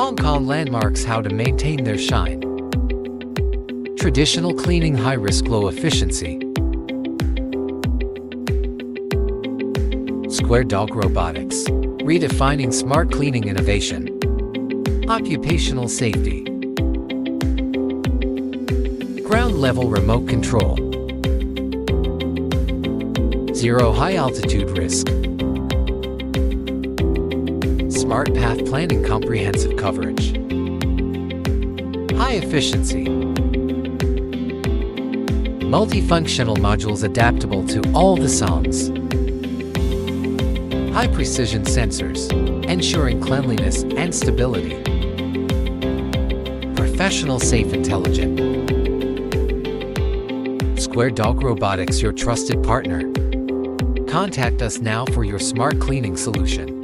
Hong Kong landmarks how to maintain their shine. Traditional cleaning, high risk, low efficiency. SquareDog Robotics, redefining smart cleaning innovation. Occupational safety. Ground level remote control. Zero high altitude risk. Smart path planning, comprehensive coverage. High efficiency. Multifunctional modules adaptable to all the songs. High precision sensors, ensuring cleanliness and stability. Professional, safe, intelligent. SquareDog Robotics, your trusted partner. Contact us now for your smart cleaning solution.